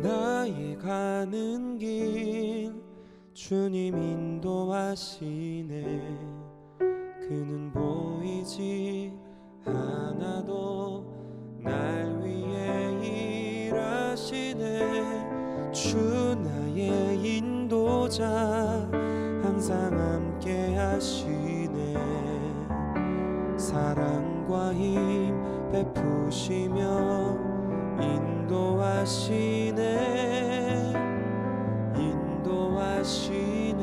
나의 가는 길 주님 인도하시네. 그는 보이지 않아도 날 위해 일하시네. 주 나의 인도자 항상 함께 하시네. 사랑과 힘 베푸시며 인도하시네. 인도하시네.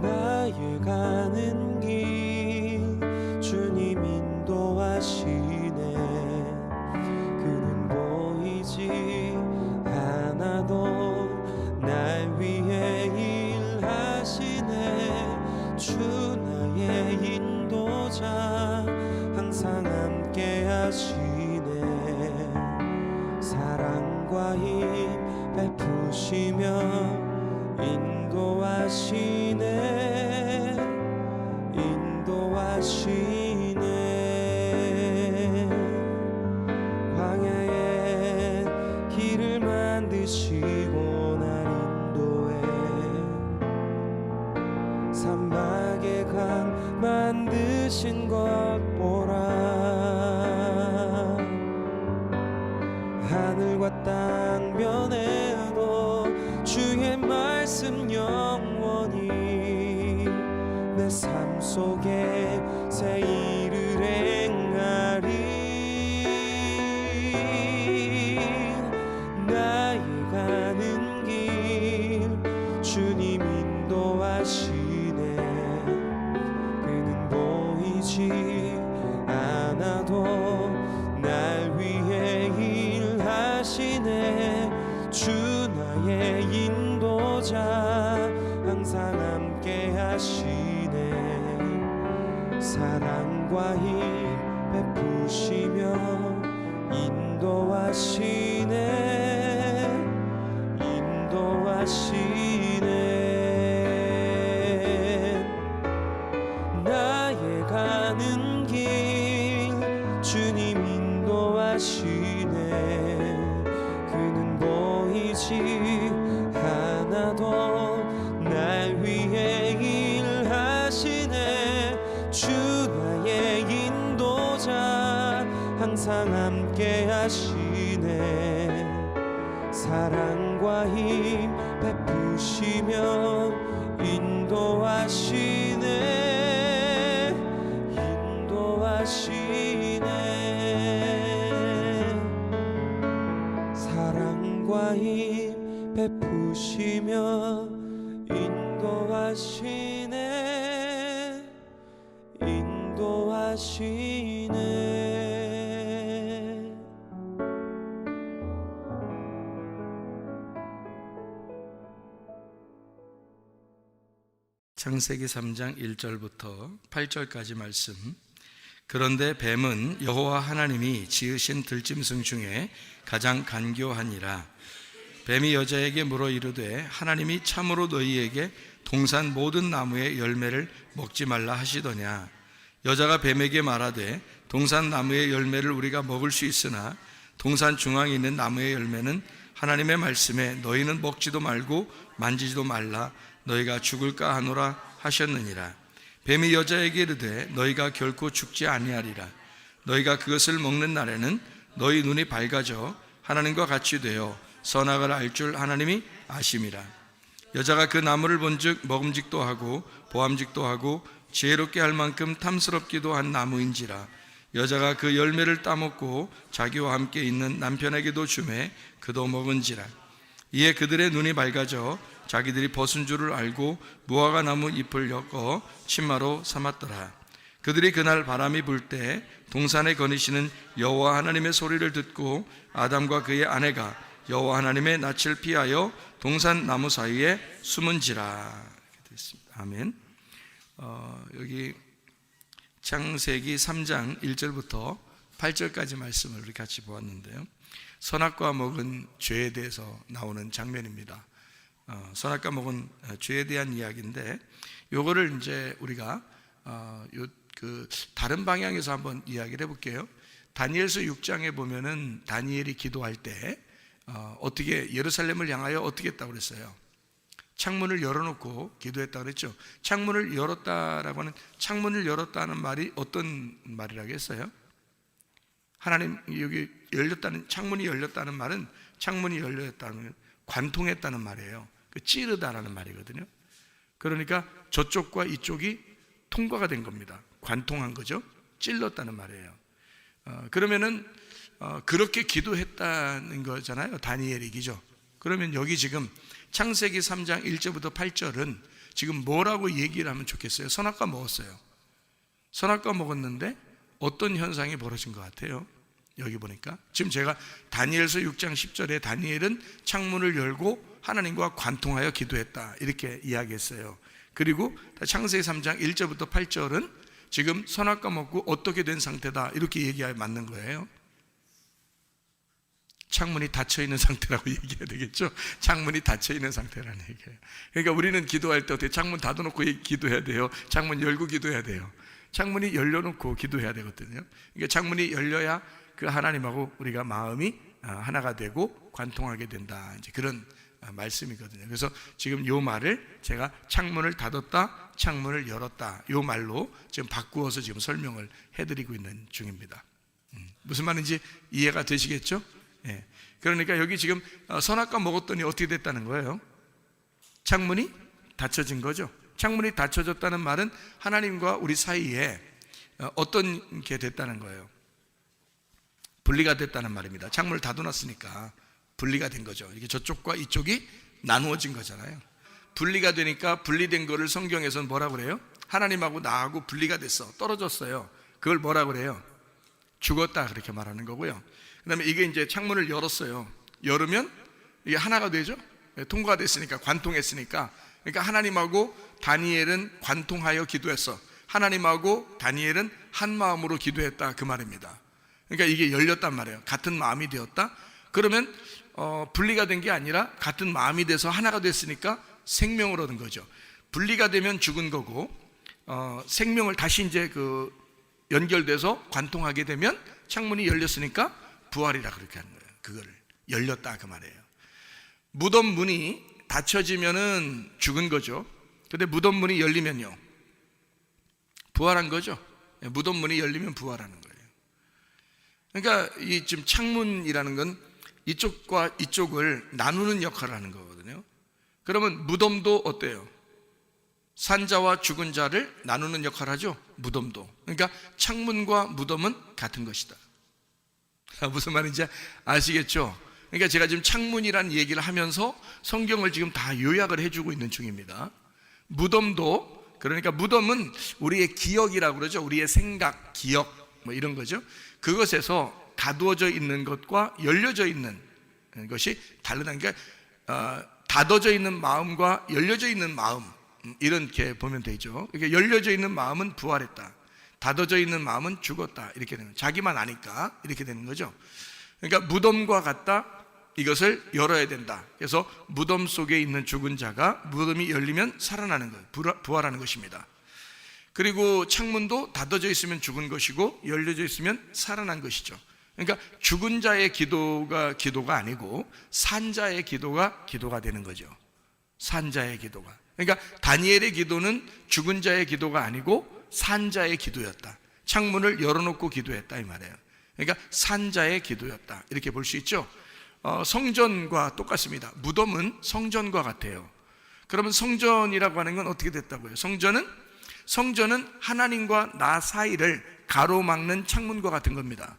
나의 가는 길 주님 인도하시네. 그는 보이지 않아도 날 위해 일하시네. 주 나의 인도자 항상 함께 하시네. 사랑과 힘 베푸시며 인도하시네. 인도하시네. 광야에 길을 만드시고 날 인도해. 산막에 강 만드신 것 보라. 하늘과 땅 변해도 주의 말씀 영원히 내 삶 속에 새 일을 행하리. 나의 가는 길 주님 인도하시네. 그는 보이지 않아도 날 위해 일하시네. 주 나의 인도자 항상 함께 하시네. 사랑과 힘 베푸시며 인도하시네. 인도하시네. 나의 가는 길 주님 인도하시네. 그는 보이지 않아도 날 위해 일하시네. 주 나의 인도자 항상 함께 하시네. 사랑과 힘 베푸시며 인도하시네. 인도하시네. 사랑과 힘 베푸시며 인도하시네. 인도하시네. 창세기 3장 1절부터 8절까지 말씀. 그런데 뱀은 여호와 하나님이 지으신 들짐승 중에 가장 간교하니라. 뱀이 여자에게 물어 이르되 하나님이 참으로 너희에게 동산 모든 나무의 열매를 먹지 말라 하시더냐. 여자가 뱀에게 말하되 동산 나무의 열매를 우리가 먹을 수 있으나 동산 중앙에 있는 나무의 열매는 하나님의 말씀에 너희는 먹지도 말고 만지지도 말라 너희가 죽을까 하노라 하셨느니라. 뱀이 여자에게 이르되 너희가 결코 죽지 아니하리라. 너희가 그것을 먹는 날에는 너희 눈이 밝아져 하나님과 같이 되어 선악을 알 줄 하나님이 아심이라. 여자가 그 나무를 본즉 먹음직도 하고 보암직도 하고 지혜롭게 할 만큼 탐스럽기도 한 나무인지라. 여자가 그 열매를 따먹고 자기와 함께 있는 남편에게도 주매 그도 먹은지라. 이에 그들의 눈이 밝아져 자기들이 벗은 줄을 알고 무화과 나무 잎을 엮어 치마로 삼았더라. 그들이 그날 바람이 불 때 동산에 거니시는 여호와 하나님의 소리를 듣고 아담과 그의 아내가 여호와 하나님의 낯을 피하여 동산 나무 사이에 숨은지라. 이렇게 됐습니다. 아멘. 여기 창세기 3장 1절부터 8절까지 말씀을 우리 같이 보았는데요. 선악과 먹은 죄에 대해서 나오는 장면입니다. 선악과 먹은 죄에 대한 이야기인데, 요거를 이제 우리가 다른 방향에서 한번 이야기를 해볼게요. 다니엘서 6장에 보면은 다니엘이 기도할 때 어떻게 예루살렘을 향하여 어떻게 했다고 그랬어요? 창문을 열어놓고 기도했다고 그랬죠. 창문을 열었다라고 하는, 창문을 열었다는 말이 어떤 말이라고 했어요? 하나님, 여기 열렸다는, 창문이 열렸다는 말은, 창문이 열렸다는 관통했다는 말이에요. 찌르다라는 말이거든요. 그러니까 저쪽과 이쪽이 통과가 된 겁니다. 관통한 거죠. 찔렀다는 말이에요. 그러면은 그렇게 기도했다는 거잖아요. 다니엘이, 그죠? 그러면 여기 지금 창세기 3장 1절부터 8절은 지금 뭐라고 얘기를 하면 좋겠어요? 선악과 먹었어요. 선악과 먹었는데 어떤 현상이 벌어진 것 같아요? 여기 보니까 지금 제가 다니엘서 6장 10절에 다니엘은 창문을 열고 하나님과 관통하여 기도했다, 이렇게 이야기했어요. 그리고 창세기 3장 1절부터 8절은 지금 선악과 먹고 어떻게 된 상태다, 이렇게 얘기하면 맞는 거예요. 창문이 닫혀있는 상태라고 얘기해야 되겠죠. 창문이 닫혀있는 상태라는 얘기예요. 그러니까 우리는 기도할 때 어떻게 창문 닫아놓고 기도해야 돼요? 창문 열고 기도해야 돼요. 창문이 열려놓고 기도해야 되거든요. 그러니까 창문이 열려야 그 하나님하고 우리가 마음이 하나가 되고 관통하게 된다, 이제 그런 말씀이거든요. 그래서 지금 요 말을 제가 창문을 닫았다, 창문을 열었다, 요 말로 지금 바꾸어서 지금 설명을 해드리고 있는 중입니다. 무슨 말인지 이해가 되시겠죠? 예. 그러니까 여기 지금 선악과 먹었더니 어떻게 됐다는 거예요? 창문이 닫혀진 거죠. 창문이 닫혀졌다는 말은 하나님과 우리 사이에 어떤 게 됐다는 거예요? 분리가 됐다는 말입니다. 창문을 닫아놨으니까 분리가 된 거죠. 이게 저쪽과 이쪽이 나누어진 거잖아요. 분리가 되니까 분리된 거를 성경에서는 뭐라고 그래요? 하나님하고 나하고 분리가 됐어, 떨어졌어요. 그걸 뭐라고 그래요? 죽었다, 그렇게 말하는 거고요. 그 다음에 이게 이제 창문을 열었어요. 열으면 이게 하나가 되죠. 통과가 됐으니까, 관통했으니까. 그러니까 하나님하고 다니엘은 관통하여 기도했어. 하나님하고 다니엘은 한 마음으로 기도했다, 그 말입니다. 그러니까 이게 열렸단 말이에요. 같은 마음이 되었다. 그러면 분리가 된 게 아니라 같은 마음이 돼서 하나가 됐으니까 생명을 얻은 거죠. 분리가 되면 죽은 거고, 생명을 다시 이제 연결돼서 관통하게 되면 창문이 열렸으니까 부활이라 그렇게 하는 거예요. 그거를 열렸다, 그 말이에요. 무덤 문이 닫혀지면은 죽은 거죠. 근데 무덤 문이 열리면요, 부활한 거죠. 무덤 문이 열리면 부활하는 거예요. 그러니까 이 지금 창문이라는 건 이쪽과 이쪽을 나누는 역할을 하는 거거든요. 그러면 무덤도 어때요? 산자와 죽은 자를 나누는 역할을 하죠. 무덤도. 그러니까 창문과 무덤은 같은 것이다. 무슨 말인지 아시겠죠? 그러니까 제가 지금 창문이라는 얘기를 하면서 성경을 지금 다 요약을 해주고 있는 중입니다. 무덤도, 그러니까 무덤은 우리의 기억이라고 그러죠. 우리의 생각, 기억, 뭐 이런 거죠. 그것에서 가두어져 있는 것과 열려져 있는 것이 다르다니까, 닫아져 있는 마음과 열려져 있는 마음, 이렇게 보면 되죠. 이렇게 열려져 있는 마음은 부활했다, 닫아져 있는 마음은 죽었다, 이렇게 되는, 자기만 아니까 이렇게 되는 거죠. 그러니까 무덤과 같다, 이것을 열어야 된다. 그래서 무덤 속에 있는 죽은 자가 무덤이 열리면 살아나는 것, 부활하는 것입니다. 그리고 창문도 닫아져 있으면 죽은 것이고 열려져 있으면 살아난 것이죠. 그러니까 죽은 자의 기도가 아니고 산 자의 기도가 되는 거죠. 산 자의 기도가. 그러니까 다니엘의 기도는 죽은 자의 기도가 아니고 산 자의 기도였다. 창문을 열어놓고 기도했다, 이 말이에요. 그러니까 산 자의 기도였다, 이렇게 볼 수 있죠. 성전과 똑같습니다. 무덤은 성전과 같아요. 그러면 성전이라고 하는 건 어떻게 됐다고요? 성전은 하나님과 나 사이를 가로막는 창문과 같은 겁니다.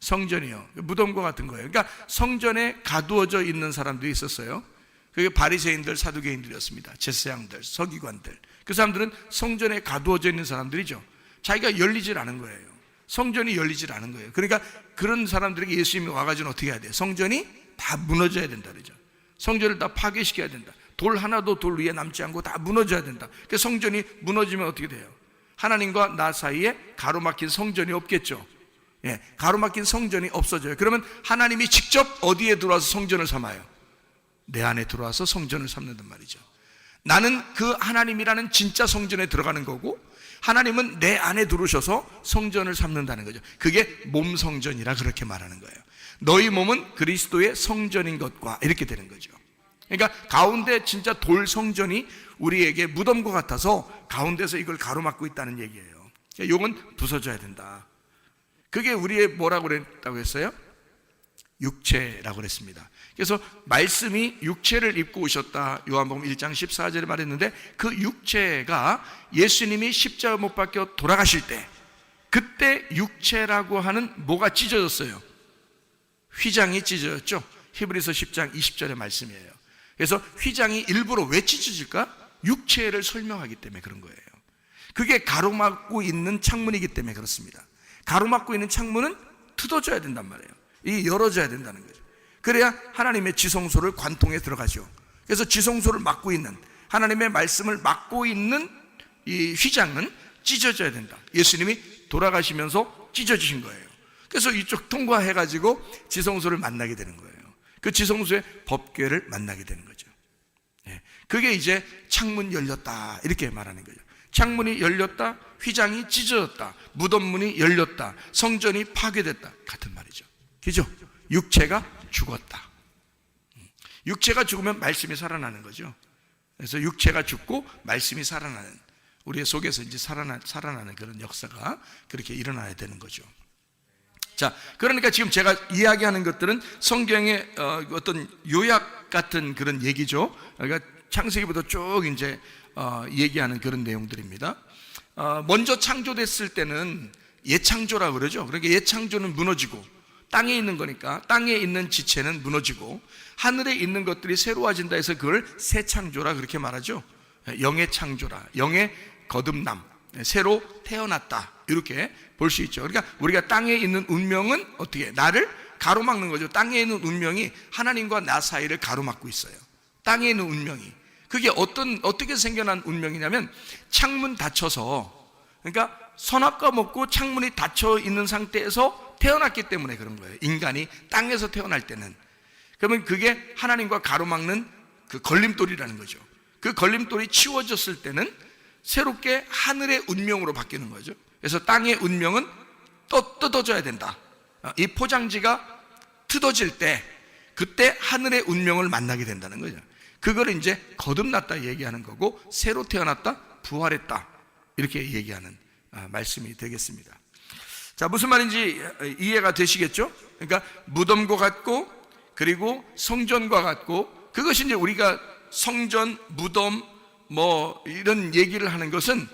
성전이요, 무덤과 같은 거예요. 그러니까 성전에 가두어져 있는 사람들이 있었어요. 그게 바리새인들, 사두개인들이었습니다. 제사장들, 서기관들. 그 사람들은 성전에 가두어져 있는 사람들이죠. 자기가 열리질 않은 거예요. 성전이 열리질 않은 거예요. 그러니까 그런 사람들에게 예수님이 와가지고 어떻게 해야 돼요? 성전이 다 무너져야 된다 그러죠. 성전을 다 파괴시켜야 된다. 돌 하나도 돌 위에 남지 않고 다 무너져야 된다. 그 성전이 무너지면 어떻게 돼요? 하나님과 나 사이에 가로막힌 성전이 없겠죠. 예, 가로막힌 성전이 없어져요. 그러면 하나님이 직접 어디에 들어와서 성전을 삼아요? 내 안에 들어와서 성전을 삼는단 말이죠. 나는 그 하나님이라는 진짜 성전에 들어가는 거고, 하나님은 내 안에 들어오셔서 성전을 삼는다는 거죠. 그게 몸 성전이라 그렇게 말하는 거예요. 너희 몸은 그리스도의 성전인 것과 이렇게 되는 거죠. 그러니까 가운데 진짜 돌 성전이 우리에게 무덤과 같아서 가운데서 이걸 가로막고 있다는 얘기예요. 그러니까 이건 부서져야 된다. 그게 우리의 뭐라고 그랬다고 했어요? 육체라고 그랬습니다. 그래서 말씀이 육체를 입고 오셨다, 요한복음 1장 14절에 말했는데, 그 육체가 예수님이 십자가 못 박혀 돌아가실 때, 그때 육체라고 하는 뭐가 찢어졌어요? 휘장이 찢어졌죠. 히브리서 10장 20절의 말씀이에요. 그래서 휘장이 일부러 왜 찢어질까? 육체를 설명하기 때문에 그런 거예요. 그게 가로막고 있는 창문이기 때문에 그렇습니다. 가로막고 있는 창문은 뜯어져야 된단 말이에요. 이 열어져야 된다는 거죠. 그래야 하나님의 지성소를 관통에 들어가죠. 그래서 지성소를 막고 있는, 하나님의 말씀을 막고 있는 이 휘장은 찢어져야 된다. 예수님이 돌아가시면서 찢어지신 거예요. 그래서 이쪽 통과해가지고 지성소를 만나게 되는 거예요. 그 지성소의 법궤를 만나게 되는 거죠. 그게 이제 창문 열렸다 이렇게 말하는 거죠. 창문이 열렸다, 휘장이 찢어졌다, 무덤문이 열렸다, 성전이 파괴됐다, 같은 말이죠. 그죠? 육체가 죽었다. 육체가 죽으면 말씀이 살아나는 거죠. 그래서 육체가 죽고 말씀이 살아나는, 우리의 속에서 이제 살아나는 그런 역사가 그렇게 일어나야 되는 거죠. 자, 그러니까 지금 제가 이야기하는 것들은 성경의 어떤 요약 같은 그런 얘기죠. 그러니까 창세기부터 쭉 이제 얘기하는 그런 내용들입니다. 먼저 창조됐을 때는 예창조라고 그러죠. 그러니까 예창조는 무너지고, 땅에 있는 거니까 땅에 있는 지체는 무너지고 하늘에 있는 것들이 새로워진다 해서 그걸 새 창조라 그렇게 말하죠. 영의 창조라, 영의 거듭남, 새로 태어났다 이렇게 볼 수 있죠. 그러니까 우리가 땅에 있는 운명은 어떻게, 나를 가로막는 거죠. 땅에 있는 운명이 하나님과 나 사이를 가로막고 있어요. 땅에 있는 운명이, 그게 어떻게 생겨난 운명이냐면, 창문 닫혀서, 그러니까 선악과 먹고 창문이 닫혀 있는 상태에서 태어났기 때문에 그런 거예요. 인간이 땅에서 태어날 때는. 그러면 그게 하나님과 가로막는 그 걸림돌이라는 거죠. 그 걸림돌이 치워졌을 때는 새롭게 하늘의 운명으로 바뀌는 거죠. 그래서 땅의 운명은 또 뜯어져야 된다. 이 포장지가 뜯어질 때, 그때 하늘의 운명을 만나게 된다는 거죠. 그걸 이제 거듭났다 얘기하는 거고, 새로 태어났다, 부활했다 이렇게 얘기하는 말씀이 되겠습니다. 자, 무슨 말인지 이해가 되시겠죠? 그러니까 무덤과 같고, 그리고 성전과 같고, 그것이 이제 우리가 성전, 무덤 뭐 이런 얘기를 하는 것은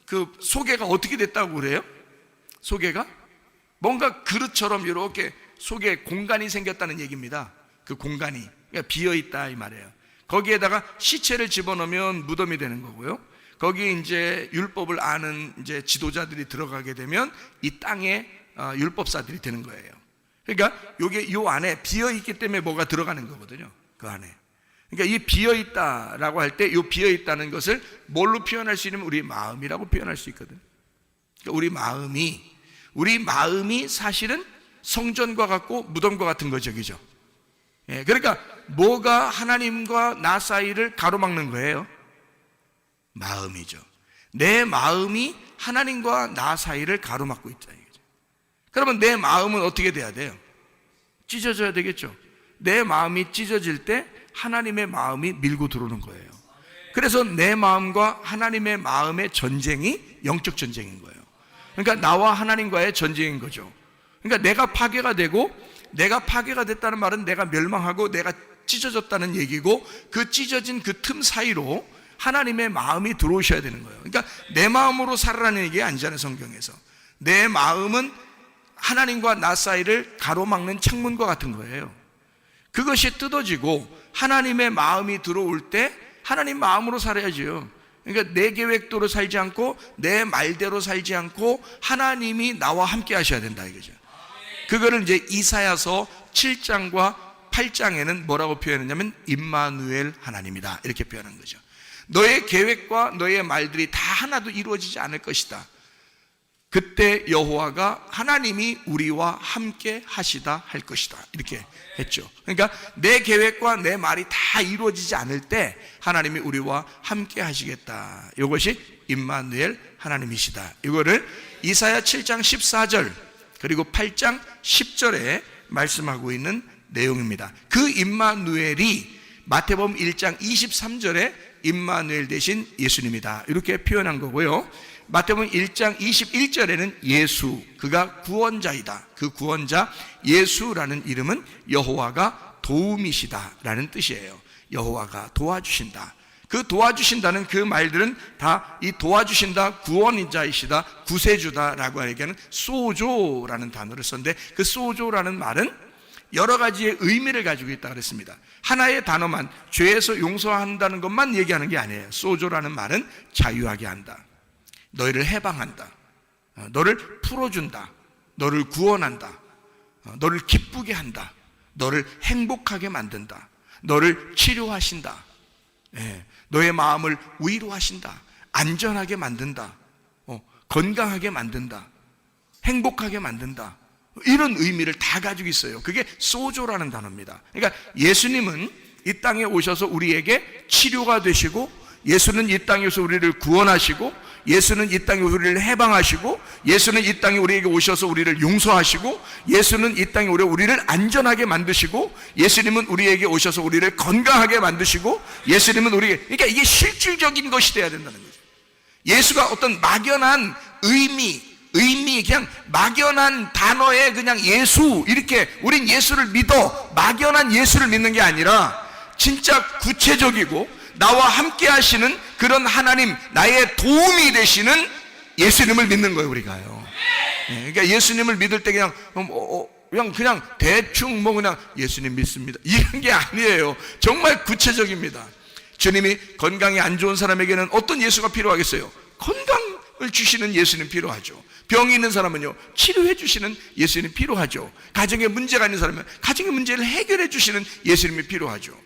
그 소개가 어떻게 됐다고 그래요? 소개가 뭔가 그릇처럼 이렇게 속에 공간이 생겼다는 얘기입니다. 그 공간이 그러니까 비어있다 이 말이에요. 거기에다가 시체를 집어넣으면 무덤이 되는 거고요. 거기에 이제 율법을 아는 이제 지도자들이 들어가게 되면 이 땅에 율법사들이 되는 거예요. 그러니까 요게 요 안에 비어 있기 때문에 뭐가 들어가는 거거든요. 그 안에. 그러니까 이 비어 있다라고 할 때 요 비어 있다는 것을 뭘로 표현할 수 있냐면 우리 마음이라고 표현할 수 있거든. 그러니까 우리 마음이 사실은 성전과 같고 무덤과 같은 거죠, 그죠? 예, 그러니까 뭐가 하나님과 나 사이를 가로막는 거예요? 마음이죠. 내 마음이 하나님과 나 사이를 가로막고 있다 이거죠. 그러면 내 마음은 어떻게 돼야 돼요? 찢어져야 되겠죠. 내 마음이 찢어질 때 하나님의 마음이 밀고 들어오는 거예요. 그래서 내 마음과 하나님의 마음의 전쟁이 영적 전쟁인 거예요. 그러니까 나와 하나님과의 전쟁인 거죠. 그러니까 내가 파괴가 되고, 내가 파괴가 됐다는 말은 내가 멸망하고 내가 찢어졌다는 얘기고, 그 찢어진 그 틈 사이로 하나님의 마음이 들어오셔야 되는 거예요. 그러니까 내 마음으로 살아라는 얘기 아니잖아요, 성경에서. 내 마음은 하나님과 나 사이를 가로막는 창문과 같은 거예요. 그것이 뜯어지고 하나님의 마음이 들어올 때 하나님 마음으로 살아야죠. 그러니까 내 계획대로 살지 않고 내 말대로 살지 않고 하나님이 나와 함께 하셔야 된다 이거죠. 그거를 이제 이사야서 7장과 8장에는 뭐라고 표현했냐면 임마누엘 하나님이다 이렇게 표현한 거죠. 너의 계획과 너의 말들이 다 하나도 이루어지지 않을 것이다. 그때 여호와가 하나님이 우리와 함께 하시다 할 것이다, 이렇게 했죠. 그러니까 내 계획과 내 말이 다 이루어지지 않을 때 하나님이 우리와 함께 하시겠다, 이것이 임마누엘 하나님이시다. 이거를 이사야 7장 14절 그리고 8장 10절에 말씀하고 있는 내용입니다. 그 임마누엘이 마태복음 1장 23절에 임마누엘 대신 예수님이다, 이렇게 표현한 거고요. 마태복음 1장 21절에는 예수, 그가 구원자이다. 그 구원자 예수라는 이름은 여호와가 도움이시다라는 뜻이에요. 여호와가 도와주신다. 그 도와주신다는 그 말들은 다 이 도와주신다, 구원자이시다, 구세주다라고 얘기하는 소조라는 단어를 썼는데, 그 소조라는 말은 여러 가지의 의미를 가지고 있다 그랬습니다. 하나의 단어만, 죄에서 용서한다는 것만 얘기하는 게 아니에요. 소조라는 말은 자유하게 한다, 너희를 해방한다, 너를 풀어준다, 너를 구원한다, 너를 기쁘게 한다, 너를 행복하게 만든다, 너를 치료하신다, 너의 마음을 위로하신다, 안전하게 만든다, 건강하게 만든다, 행복하게 만든다, 이런 의미를 다 가지고 있어요. 그게 소조라는 단어입니다. 그러니까 예수님은 이 땅에 오셔서 우리에게 치료가 되시고, 예수는 이 땅에서 우리를 구원하시고, 예수는 이 땅에 우리를 해방하시고, 예수는 이 땅에 우리에게 오셔서 우리를 용서하시고, 예수는 이 땅에 우리를 안전하게 만드시고, 예수님은 우리에게 오셔서 우리를 건강하게 만드시고, 예수님은 우리에게, 그러니까 이게 실질적인 것이 돼야 된다는 거죠. 예수가 어떤 막연한 의미 그냥 막연한 단어에 그냥 예수, 이렇게 우린 예수를 믿어, 막연한 예수를 믿는 게 아니라 진짜 구체적이고 나와 함께 하시는 그런 하나님, 나의 도움이 되시는 예수님을 믿는 거예요, 우리가요. 그러니까 예수님을 믿을 때 그냥 대충 그냥 예수님 믿습니다, 이런 게 아니에요. 정말 구체적입니다. 주님이 건강이 안 좋은 사람에게는 어떤 예수가 필요하겠어요? 건강을 주시는 예수님 필요하죠. 병이 있는 사람은요, 치료해 주시는 예수님이 필요하죠. 가정에 문제가 있는 사람은 가정의 문제를 해결해 주시는 예수님이 필요하죠.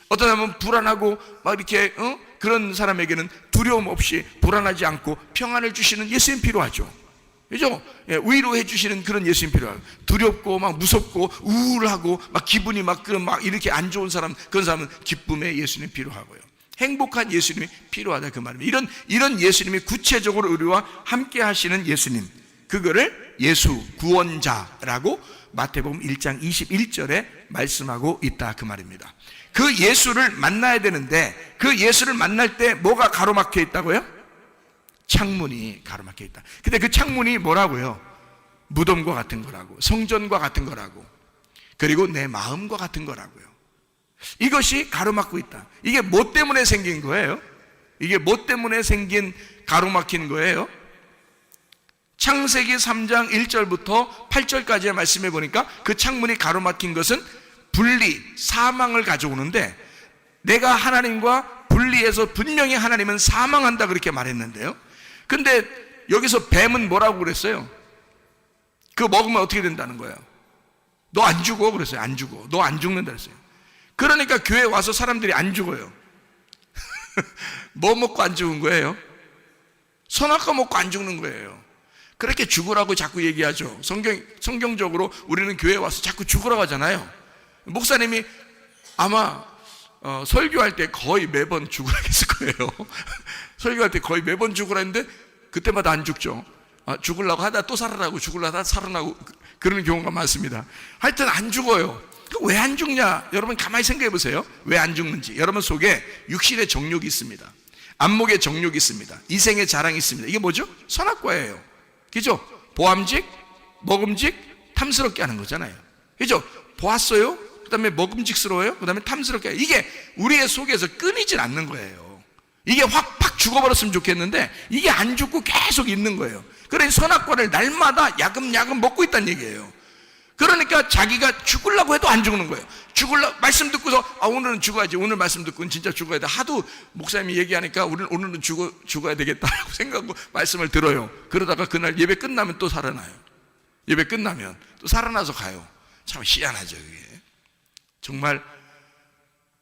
어떤 사람은 불안하고 막 이렇게 그런 사람에게는 두려움 없이, 불안하지 않고 평안을 주시는 예수님 필요하죠. 그죠? 위로해 주시는 그런 예수님 필요하고, 두렵고 막 무섭고 우울하고 막 기분이 막 이렇게 안 좋은 사람, 그런 사람은 기쁨의 예수님 필요하고요. 행복한 예수님이 필요하다, 그 말입니다. 이런 예수님이 구체적으로 우리와 함께 하시는 예수님, 그거를 예수, 구원자라고 마태복음 1장 21절에 말씀하고 있다, 그 말입니다. 그 예수를 만나야 되는데, 그 예수를 만날 때 뭐가 가로막혀 있다고요? 창문이 가로막혀 있다. 근데 그 창문이 뭐라고요? 무덤과 같은 거라고, 성전과 같은 거라고, 그리고 내 마음과 같은 거라고요. 이것이 가로막고 있다. 이게 뭐 때문에 생긴 거예요? 이게 뭐 때문에 생긴 가로막힌 거예요? 창세기 3장 1절부터 8절까지의 말씀해 보니까 그 창문이 가로막힌 것은 분리, 사망을 가져오는데, 내가 하나님과 분리해서 분명히 하나님은 사망한다 그렇게 말했는데요, 근데 여기서 뱀은 뭐라고 그랬어요? 그거 먹으면 어떻게 된다는 거예요? 너 안 죽어 그랬어요. 안 죽어, 너 안 죽는다 그랬어요. 그러니까 교회 와서 사람들이 안 죽어요. 뭐 먹고 안 죽은 거예요? 선악과 먹고 안 죽는 거예요. 그렇게 죽으라고 자꾸 얘기하죠. 성경적으로 우리는 교회에 와서 자꾸 죽으라고 하잖아요. 목사님이 아마 설교할 때 거의 매번 죽으라고 했을 거예요. 설교할 때 거의 매번 죽으라 했는데 그때마다 안 죽죠. 죽으려고 하다 또 살아나고, 죽으려고 하다 살아나고, 그런 경우가 많습니다. 하여튼 안 죽어요. 왜 안 죽냐? 여러분 가만히 생각해 보세요. 왜 안 죽는지. 여러분 속에 육신의 정욕이 있습니다. 안목의 정욕이 있습니다. 이생의 자랑이 있습니다. 이게 뭐죠? 선악과예요. 그죠? 보암직, 먹음직, 탐스럽게 하는 거잖아요. 그죠? 보았어요? 그 다음에 먹음직스러워요? 그 다음에 탐스럽게 해요. 이게 우리의 속에서 끊이질 않는 거예요. 이게 확 죽어버렸으면 좋겠는데 이게 안 죽고 계속 있는 거예요. 그래서 선악과를 날마다 야금야금 먹고 있다는 얘기예요. 그러니까 자기가 죽으려고 해도 안 죽는 거예요. 말씀 듣고서 오늘은 죽어야지, 오늘 말씀 듣고는 진짜 죽어야 돼, 하도 목사님이 얘기하니까 오늘은 죽어야 되겠다라고 생각하고 말씀을 들어요. 그러다가 그날 예배 끝나면 또 살아나요. 예배 끝나면 또 살아나서 가요. 참 희한하죠. 그게 정말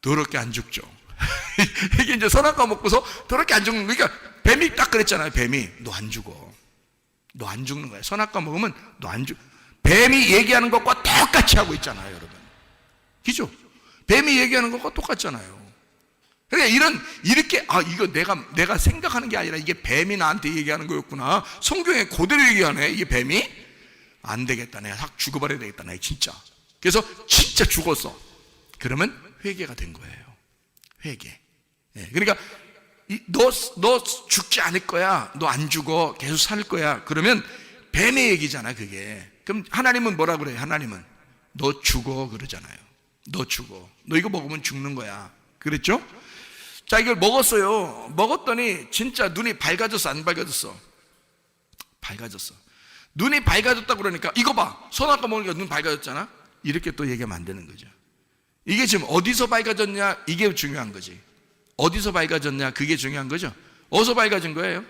더럽게 안 죽죠. 이게 이제 선악과 먹고서 더럽게 안 죽는 거니까, 뱀이 딱 그랬잖아요. 뱀이 너 안 죽어, 너 안 죽는 거야. 선악과 먹으면 너 안 죽. 뱀이 얘기하는 것과 똑같이 하고 있잖아요, 여러분. 그죠? 뱀이 얘기하는 것과 똑같잖아요. 그러니까 이렇게, 이거 내가 생각하는 게 아니라 이게 뱀이 나한테 얘기하는 거였구나. 성경에 그대로 얘기하네, 이게 뱀이. 안 되겠다. 내가 확 죽어버려야 되겠다. 나 진짜. 그래서 진짜 죽었어. 그러면 회개가 된 거예요. 회개. 예, 그러니까 너 죽지 않을 거야. 너 안 죽어. 계속 살 거야. 그러면 뱀의 얘기잖아, 그게. 그럼 하나님은 뭐라 그래요? 하나님은 너 죽어 그러잖아요. 너 죽어. 너 이거 먹으면 죽는 거야. 그랬죠? 자, 이걸 먹었어요. 먹었더니 진짜 눈이 밝아졌어, 안 밝아졌어? 밝아졌어. 눈이 밝아졌다고 그러니까 이거 봐. 선악과 먹으니까 눈 밝아졌잖아. 이렇게 또 얘기하면 안 되는 거죠. 이게 지금 어디서 밝아졌냐, 이게 중요한 거지. 어디서 밝아졌냐, 그게 중요한 거죠. 어디서 밝아진 거예요?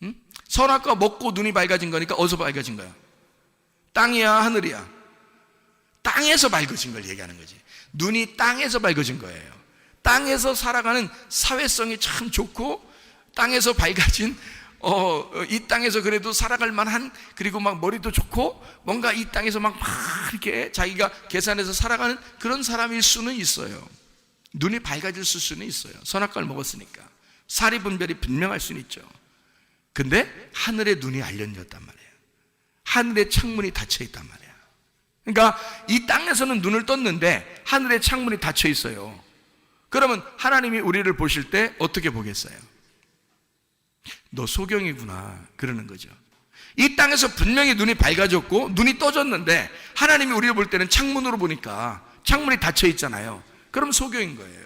응? 선악과 먹고 눈이 밝아진 거니까 어디서 밝아진 거야? 땅이야, 하늘이야? 땅에서 밝아진 걸 얘기하는 거지. 눈이 땅에서 밝아진 거예요. 땅에서 살아가는 사회성이 참 좋고, 땅에서 밝아진 이 땅에서 그래도 살아갈 만한, 그리고 막 머리도 좋고 뭔가 이 땅에서 막 이렇게 자기가 계산해서 살아가는 그런 사람일 수는 있어요. 눈이 밝아질 수는 있어요. 선악과를 먹었으니까 사리 분별이 분명할 수는 있죠. 근데 하늘의 눈이 알려졌단 말이에요. 하늘의 창문이 닫혀 있단 말이에요. 그러니까 이 땅에서는 눈을 떴는데 하늘의 창문이 닫혀 있어요. 그러면 하나님이 우리를 보실 때 어떻게 보겠어요? 너 소경이구나 그러는 거죠. 이 땅에서 분명히 눈이 밝아졌고 눈이 떠졌는데 하나님이 우리를 볼 때는 창문으로 보니까 창문이 닫혀 있잖아요. 그럼 소경인 거예요.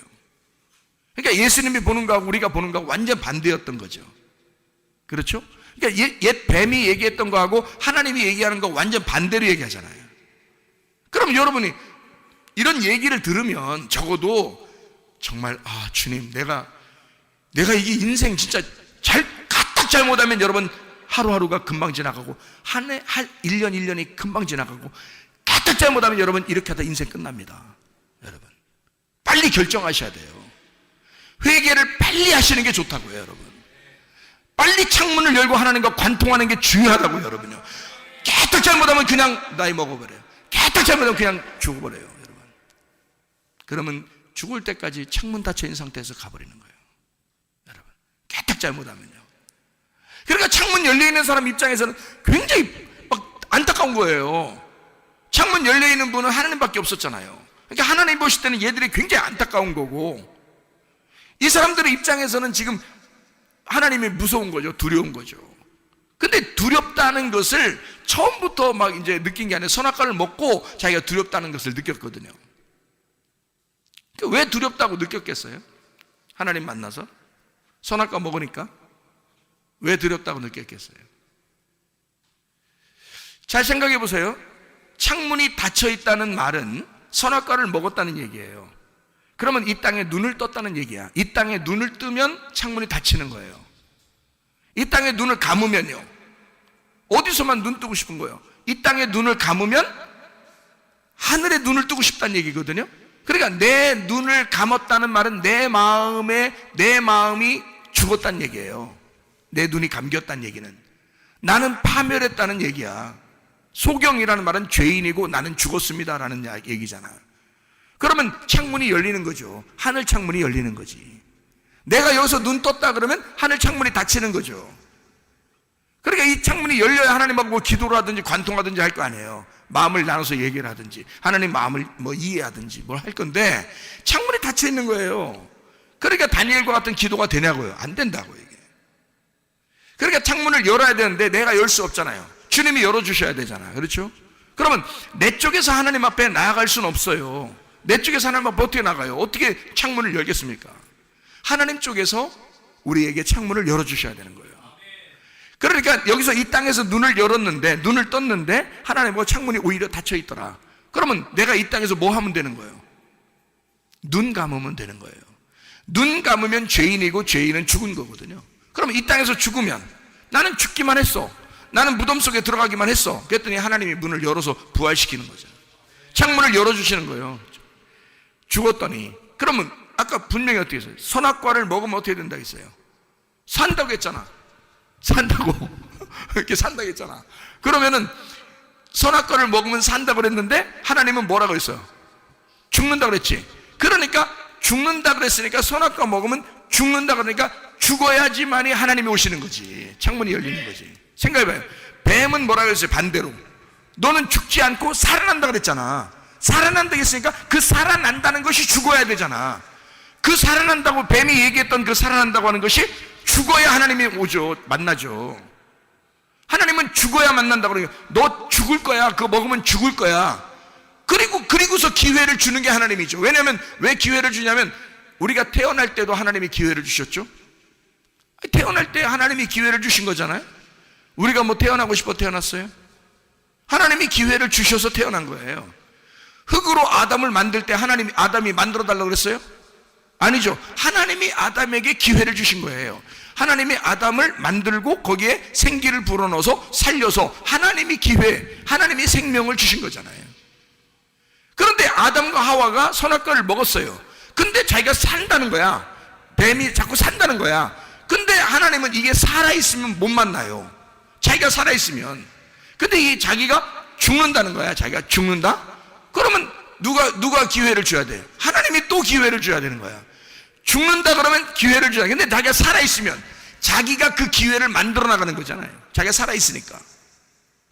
그러니까 예수님이 보는 거하고 우리가 보는 거하고 완전 반대였던 거죠. 그렇죠? 그러니까 옛 뱀이 얘기했던 거하고 하나님이 얘기하는 거 완전 반대로 얘기하잖아요. 그럼 여러분이 이런 얘기를 들으면 적어도 정말 주님, 내가 이게 인생 진짜 가딱 잘못하면 여러분 하루하루가 금방 지나가고 한 1년 1년이 금방 지나가고 가딱 잘못하면 여러분 이렇게 하다 인생 끝납니다. 여러분 빨리 결정하셔야 돼요. 회개를 빨리 하시는 게 좋다고요, 여러분. 빨리 창문을 열고 하나님과 관통하는 게 중요하다고요, 여러분요. 가딱 잘못하면 그냥 나이 먹어버려요. 가딱 잘못하면 그냥 죽어버려요, 여러분. 그러면 죽을 때까지 창문 닫혀 있는 상태에서 가버리는 거예요, 여러분. 가딱 잘못하면요. 그러니까 창문 열려있는 사람 입장에서는 굉장히 막 안타까운 거예요. 창문 열려있는 분은 하나님밖에 없었잖아요. 그러니까 하나님 보실 때는 얘들이 굉장히 안타까운 거고, 이 사람들의 입장에서는 지금 하나님이 무서운 거죠. 두려운 거죠. 근데 두렵다는 것을 처음부터 막 이제 느낀 게 아니라 선악과를 먹고 자기가 두렵다는 것을 느꼈거든요. 왜 두렵다고 느꼈겠어요? 하나님 만나서 선악과 먹으니까 왜 두렵다고 느꼈겠어요? 잘 생각해 보세요. 창문이 닫혀 있다는 말은 선악과를 먹었다는 얘기예요. 그러면 이 땅에 눈을 떴다는 얘기야. 이 땅에 눈을 뜨면 창문이 닫히는 거예요. 이 땅에 눈을 감으면요, 어디서만 눈 뜨고 싶은 거예요? 이 땅에 눈을 감으면 하늘에 눈을 뜨고 싶다는 얘기거든요. 그러니까 내 눈을 감았다는 말은 내 마음이 죽었다는 얘기예요. 내 눈이 감겼다는 얘기는 나는 파멸했다는 얘기야. 소경이라는 말은 죄인이고 나는 죽었습니다라는 얘기잖아. 그러면 창문이 열리는 거죠. 하늘 창문이 열리는 거지. 내가 여기서 눈 떴다 그러면 하늘 창문이 닫히는 거죠. 그러니까 이 창문이 열려야 하나님하고 뭐 기도를 하든지 관통하든지 할 거 아니에요. 마음을 나눠서 얘기를 하든지 하나님 마음을 뭐 이해하든지 뭘 할 건데 창문이 닫혀 있는 거예요. 그러니까 다니엘과 같은 기도가 되냐고요? 안 된다고 이게. 그러니까 창문을 열어야 되는데 내가 열 수 없잖아요. 주님이 열어주셔야 되잖아요. 그렇죠? 그러면 내 쪽에서 하나님 앞에 나아갈 수는 없어요. 내 쪽에서 하나님 앞에 어떻게 나가요? 어떻게 창문을 열겠습니까? 하나님 쪽에서 우리에게 창문을 열어주셔야 되는 거예요. 그러니까 여기서 이 땅에서 눈을 열었는데, 눈을 떴는데 하나님과 창문이 오히려 닫혀 있더라. 그러면 내가 이 땅에서 뭐 하면 되는 거예요? 눈 감으면 되는 거예요. 눈 감으면 죄인이고 죄인은 죽은 거거든요. 그러면 이 땅에서 죽으면 나는 죽기만 했어. 나는 무덤 속에 들어가기만 했어. 그랬더니 하나님이 문을 열어서 부활시키는 거죠. 창문을 열어주시는 거예요. 죽었더니. 그러면 아까 분명히 어떻게 했어요? 선악과를 먹으면 어떻게 된다고 했어요? 산다고 했잖아. 산다고. 이렇게 산다고 했잖아. 그러면은 선악과를 먹으면 산다고 그랬는데 하나님은 뭐라고 했어요? 죽는다고 그랬지. 그러니까 죽는다 그랬으니까 선악과 먹으면 죽는다 그러니까 죽어야지만이 하나님이 오시는 거지. 창문이 열리는 거지. 생각해봐요. 뱀은 뭐라고 했어요? 반대로 너는 죽지 않고 살아난다 그랬잖아. 살아난다고 했으니까 그 살아난다는 것이 죽어야 되잖아. 그 살아난다고 뱀이 얘기했던 그 살아난다고 하는 것이 죽어야 하나님이 오죠. 만나죠. 하나님은 죽어야 만난다고 그러니까 너 죽을 거야. 그거 먹으면 죽을 거야. 그리고서 기회를 주는 게 하나님이죠. 왜냐하면 왜 기회를 주냐면 우리가 태어날 때도 하나님이 기회를 주셨죠. 태어날 때 하나님이 기회를 주신 거잖아요. 우리가 뭐 태어나고 싶어 태어났어요? 하나님이 기회를 주셔서 태어난 거예요. 흙으로 아담을 만들 때 하나님이 아담이 만들어 달라고 그랬어요? 아니죠. 하나님이 아담에게 기회를 주신 거예요. 하나님이 아담을 만들고 거기에 생기를 불어넣어서 살려서 하나님이 기회, 하나님이 생명을 주신 거잖아요. 그런데 아담과 하와가 선악과를 먹었어요. 근데 자기가 산다는 거야. 뱀이 자꾸 산다는 거야. 근데 하나님은 이게 살아있으면 못 만나요. 자기가 살아있으면. 근데 이 자기가 죽는다는 거야. 자기가 죽는다? 그러면 누가 기회를 줘야 돼? 하나님이 또 기회를 줘야 되는 거야. 죽는다 그러면 기회를 줘야 돼. 근데 자기가 살아있으면 자기가 그 기회를 만들어 나가는 거잖아요. 자기가 살아있으니까.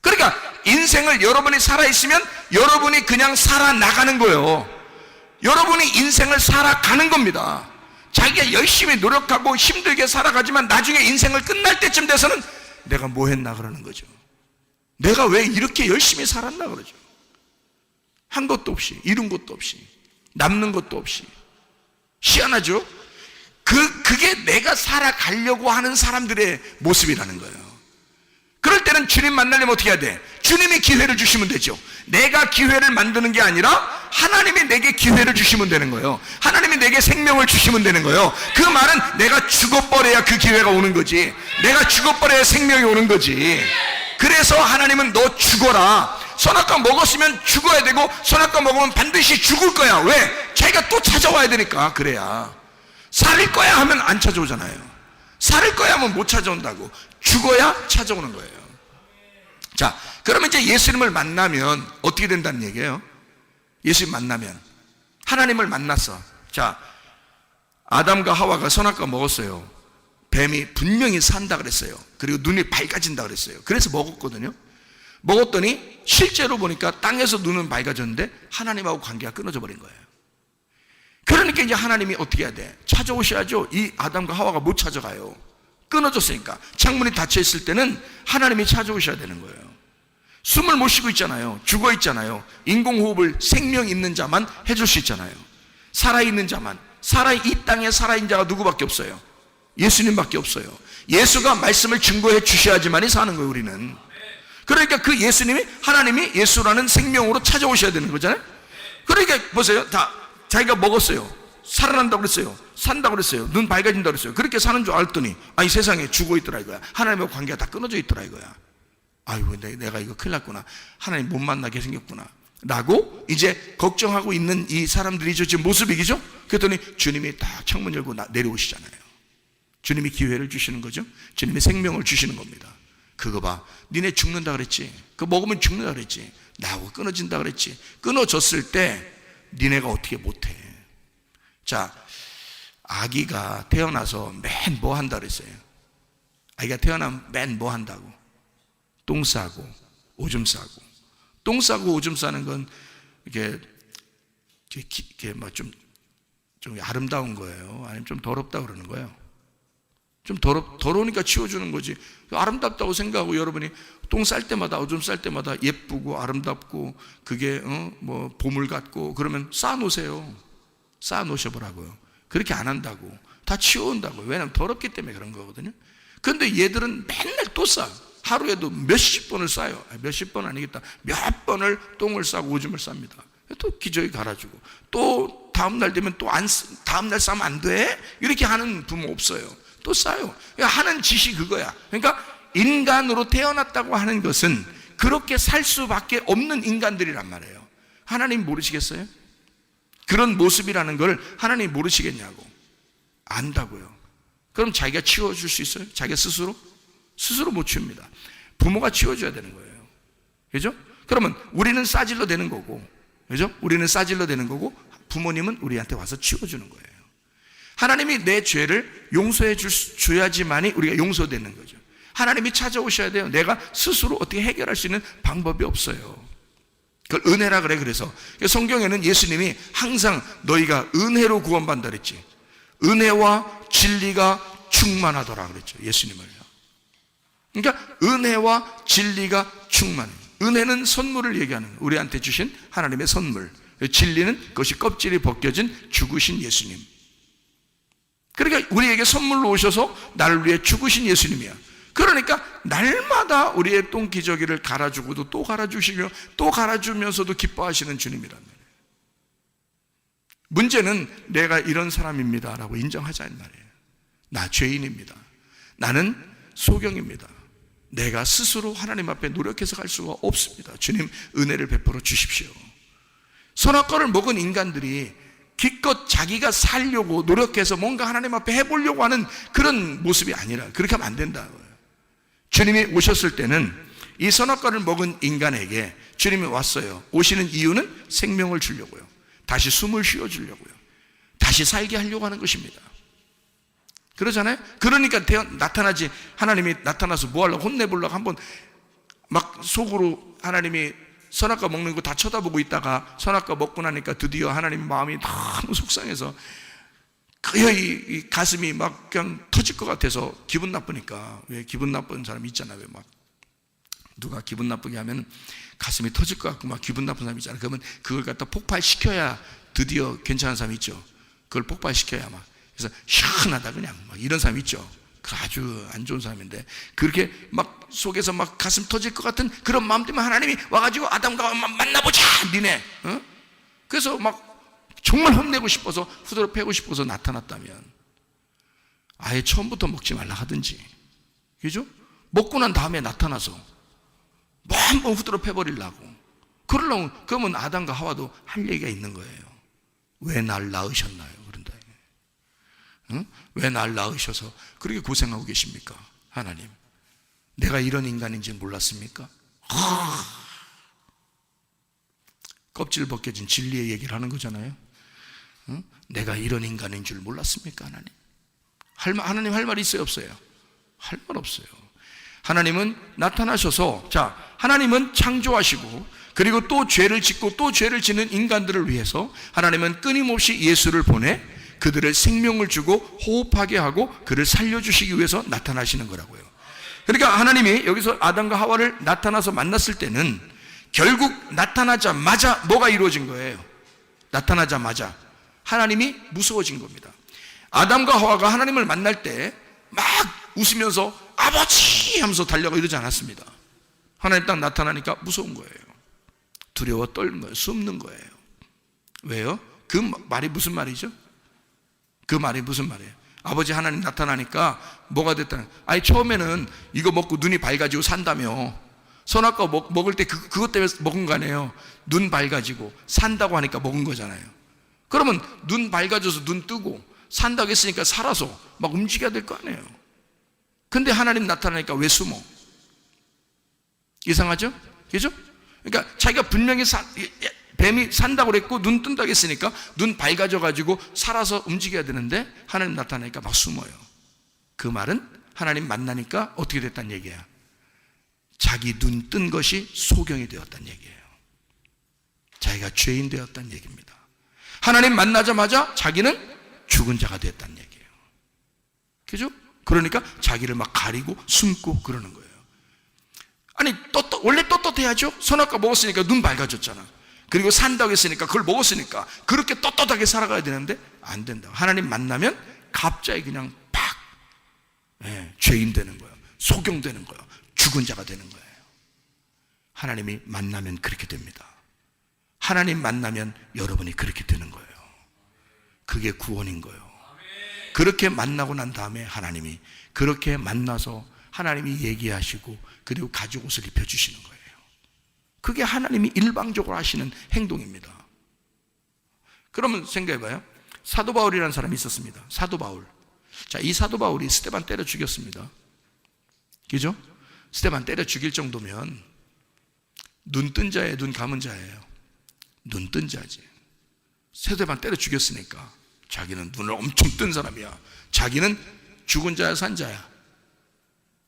그러니까 인생을 여러분이 살아있으면 여러분이 그냥 살아나가는 거예요. 여러분이 인생을 살아가는 겁니다. 자기가 열심히 노력하고 힘들게 살아가지만 나중에 인생을 끝날 때쯤 돼서는 내가 뭐 했나 그러는 거죠. 내가 왜 이렇게 열심히 살았나 그러죠. 한 것도 없이, 이룬 것도 없이, 남는 것도 없이. 희한하죠? 그게 내가 살아가려고 하는 사람들의 모습이라는 거예요. 그럴 때는 주님 만나려면 어떻게 해야 돼? 주님이 기회를 주시면 되죠. 내가 기회를 만드는 게 아니라 하나님이 내게 기회를 주시면 되는 거예요. 하나님이 내게 생명을 주시면 되는 거예요. 그 말은 내가 죽어버려야 그 기회가 오는 거지. 내가 죽어버려야 생명이 오는 거지. 그래서 하나님은 너 죽어라. 선악과 먹었으면 죽어야 되고 선악과 먹으면 반드시 죽을 거야. 왜? 자기가 또 찾아와야 되니까. 그래야. 살을 거야 하면 안 찾아오잖아요. 살을 거야 하면 못 찾아온다고. 죽어야 찾아오는 거예요. 자, 그러면 이제 예수님을 만나면 어떻게 된다는 얘기예요? 예수님 만나면 하나님을 만났어. 자, 아담과 하와가 선악과 먹었어요. 뱀이 분명히 산다 그랬어요. 그리고 눈이 밝아진다 그랬어요. 그래서 먹었거든요. 먹었더니 실제로 보니까 땅에서 눈은 밝아졌는데 하나님하고 관계가 끊어져 버린 거예요. 그러니까 이제 하나님이 어떻게 해야 돼? 찾아오셔야죠. 이 아담과 하와가 못 찾아가요. 끊어졌으니까. 창문이 닫혀 있을 때는 하나님이 찾아오셔야 되는 거예요. 숨을 못 쉬고 있잖아요. 죽어 있잖아요. 인공호흡을 생명 있는 자만 해줄 수 있잖아요. 살아있는 자만. 이 땅에 살아있는 자가 누구밖에 없어요? 예수님밖에 없어요. 예수가 말씀을 증거해 주셔야지만이 사는 거예요. 우리는. 그러니까 그 예수님이, 하나님이 예수라는 생명으로 찾아오셔야 되는 거잖아요. 그러니까 보세요. 다 자기가 먹었어요. 살아난다고 그랬어요. 산다고 그랬어요. 눈 밝아진다고 그랬어요. 그렇게 사는 줄 알았더니 이 세상에 죽어 있더라 이거야. 하나님과 관계가 다 끊어져 있더라 이거야. 아이고 내가 이거 큰일 났구나. 하나님 못 만나게 생겼구나 라고 이제 걱정하고 있는 이 사람들이죠. 지금 모습이죠. 그랬더니 주님이 딱 창문 열고 내려오시잖아요. 주님이 기회를 주시는 거죠. 주님이 생명을 주시는 겁니다. 그거 봐. 니네 죽는다 그랬지. 그거 먹으면 죽는다 그랬지. 나하고 끊어진다 그랬지. 끊어졌을 때 니네가 어떻게 못해. 자, 아기가 태어나서 맨 뭐 한다 그랬어요? 아기가 태어나면 맨 뭐 한다고? 똥 싸고 오줌 싸고. 똥 싸고 오줌 싸는 건 이게 좀 아름다운 거예요? 아니면 좀 더럽다 그러는 거예요? 좀 더러우니까 치워주는 거지. 아름답다고 생각하고 여러분이 똥 쌀 때마다 오줌 쌀 때마다 예쁘고 아름답고 그게 뭐 보물 같고 그러면 쌓아놓으세요. 쌓아놓으셔보라고요. 그렇게 안 한다고. 다 치워온다고. 왜냐하면 더럽기 때문에 그런 거거든요. 그런데 얘들은 맨날 또 싸. 하루에도 몇십 번을 싸요. 몇십 번 아니겠다. 몇 번을 똥을 싸고 오줌을 쌉니다. 또 기저귀 갈아주고 또 다음날 되면 또 다음날 싸면 안 돼? 이렇게 하는 부모 없어요. 또 싸요. 하는 짓이 그거야. 그러니까 인간으로 태어났다고 하는 것은 그렇게 살 수밖에 없는 인간들이란 말이에요. 하나님 모르시겠어요? 그런 모습이라는 걸 하나님 모르시겠냐고. 안다고요. 그럼 자기가 치워줄 수 있어요? 자기가 스스로? 스스로 못 치웁니다. 부모가 치워줘야 되는 거예요. 그죠? 그러면 우리는 싸질러 되는 거고, 그죠? 우리는 싸질러 되는 거고, 부모님은 우리한테 와서 치워주는 거예요. 하나님이 내 죄를 용서해 줘야지만이 우리가 용서되는 거죠. 하나님이 찾아오셔야 돼요. 내가 스스로 어떻게 해결할 수 있는 방법이 없어요. 그걸 은혜라 그래. 그래서 성경에는 예수님이 항상 너희가 은혜로 구원받는다 그랬지. 은혜와 진리가 충만하더라 그랬죠. 예수님을요. 그러니까 은혜와 진리가 충만해. 은혜는 선물을 얘기하는 거예요. 우리한테 주신 하나님의 선물. 진리는 그것이 껍질이 벗겨진 죽으신 예수님. 그러니까 우리에게 선물로 오셔서 나를 위해 죽으신 예수님이야. 그러니까 날마다 우리의 똥기저귀를 갈아주고도 또 갈아주시며 또 갈아주면서도 기뻐하시는 주님이란 말이에요. 문제는 내가 이런 사람입니다 라고 인정하자는 말이에요. 나 죄인입니다. 나는 소경입니다. 내가 스스로 하나님 앞에 노력해서 갈 수가 없습니다. 주님 은혜를 베풀어 주십시오. 선악과를 먹은 인간들이 기껏 자기가 살려고 노력해서 뭔가 하나님 앞에 해보려고 하는 그런 모습이 아니라 그렇게 하면 안 된다고요. 주님이 오셨을 때는 이 선악과를 먹은 인간에게 주님이 왔어요. 오시는 이유는 생명을 주려고요. 다시 숨을 쉬어주려고요. 다시 살게 하려고 하는 것입니다. 그러잖아요. 그러니까 나타나지. 하나님이 나타나서 뭐 하려고 혼내보려고 한번 막 속으로 하나님이 선악과 먹는 거 다 쳐다보고 있다가 선악과 먹고 나니까 드디어 하나님 마음이 너무 속상해서 이 가슴이 막 그냥 터질 것 같아서 기분 나쁘니까. 왜 기분 나쁜 사람 있잖아요. 왜 막 누가 기분 나쁘게 하면 가슴이 터질 것 같고 막 기분 나쁜 사람 있잖아요. 그러면 그걸 갖다 폭발시켜야 드디어 괜찮은 사람 있죠. 그걸 폭발시켜야 막 그래서 시원하다 그냥 막 이런 사람 있죠. 그 아주 안 좋은 사람인데 그렇게 막 속에서 막 가슴 터질 것 같은 그런 마음 때문에 하나님이 와가지고 아담과 만나보자 니네. 어? 그래서 막 정말 혼내고 싶어서 후드로 패고 싶어서 나타났다면 아예 처음부터 먹지 말라 하든지, 그죠? 먹고 난 다음에 나타나서 뭐 한번 후드로 패버리려고 그러려면 그러면 아담과 하와도 할 얘기가 있는 거예요. 왜 날 낳으셨나요? 그런다. 응? 왜 날 낳으셔서 그렇게 고생하고 계십니까? 하나님, 내가 이런 인간인지 몰랐습니까? 껍질 벗겨진 진리의 얘기를 하는 거잖아요. 응? 내가 이런 인간인 줄 몰랐습니까? 하나님 할 말이 있어요? 없어요? 할 말 없어요. 하나님은 나타나셔서, 자, 하나님은 창조하시고 그리고 또 죄를 짓고 또 죄를 짓는 인간들을 위해서 하나님은 끊임없이 예수를 보내 그들을 생명을 주고 호흡하게 하고 그를 살려주시기 위해서 나타나시는 거라고요. 그러니까 하나님이 여기서 아담과 하와를 나타나서 만났을 때는 결국 나타나자마자 뭐가 이루어진 거예요? 나타나자마자 하나님이 무서워진 겁니다. 아담과 하와가 하나님을 만날 때 막 웃으면서 아버지 하면서 달려가 이러지 않았습니다. 하나님 딱 나타나니까 무서운 거예요. 두려워 떨는 거예요. 숨는 거예요. 왜요? 그 말이 무슨 말이죠? 그 말이 무슨 말이에요? 아버지 하나님 나타나니까 뭐가 됐다는, 아니 처음에는 이거 먹고 눈이 밝아지고 산다며. 선악과 먹을 때 그것 때문에 먹은 거 아니에요. 눈 밝아지고 산다고 하니까 먹은 거잖아요. 그러면 눈 밝아져서 눈 뜨고 산다고 했으니까 살아서 막 움직여야 될 거 아니에요. 근데 하나님 나타나니까 왜 숨어? 이상하죠? 그죠? 그러니까 자기가 분명히 뱀이 산다고 그랬고 눈 뜬다고 했으니까 눈 밝아져 가지고 살아서 움직여야 되는데 하나님 나타나니까 막 숨어요. 그 말은 하나님 만나니까 어떻게 됐다는 얘기야? 자기 눈 뜬 것이 소경이 되었다는 얘기예요. 자기가 죄인 되었다는 얘기입니다. 하나님 만나자마자 자기는 죽은 자가 되었다는 얘기예요. 그죠? 그러니까 자기를 막 가리고 숨고 그러는 거예요. 아니 원래 떳떳해야죠. 선악과 먹었으니까 눈 밝아졌잖아. 그리고 산다고 했으니까 그걸 먹었으니까 그렇게 떳떳하게 살아가야 되는데 안 된다. 하나님 만나면 갑자기 그냥 팍 죄인 되는 거예요. 소경 되는 거예요. 죽은 자가 되는 거예요. 하나님이 만나면 그렇게 됩니다. 하나님 만나면 여러분이 그렇게 되는 거예요. 그게 구원인 거예요. 그렇게 만나고 난 다음에 하나님이 그렇게 만나서 하나님이 얘기하시고 그리고 가죽 옷을 입혀주시는 거예요. 그게 하나님이 일방적으로 하시는 행동입니다. 그러면 생각해봐요. 사도 바울이라는 사람이 있었습니다. 사도 바울. 자, 이 사도 바울이 스데반 때려 죽였습니다. 그죠? 스데반 때려 죽일 정도면 눈 뜬 자예요, 눈 감은 자예요? 눈 뜬 자지. 스데반 때려 죽였으니까 자기는 눈을 엄청 뜬 사람이야. 자기는 죽은 자야, 산 자야?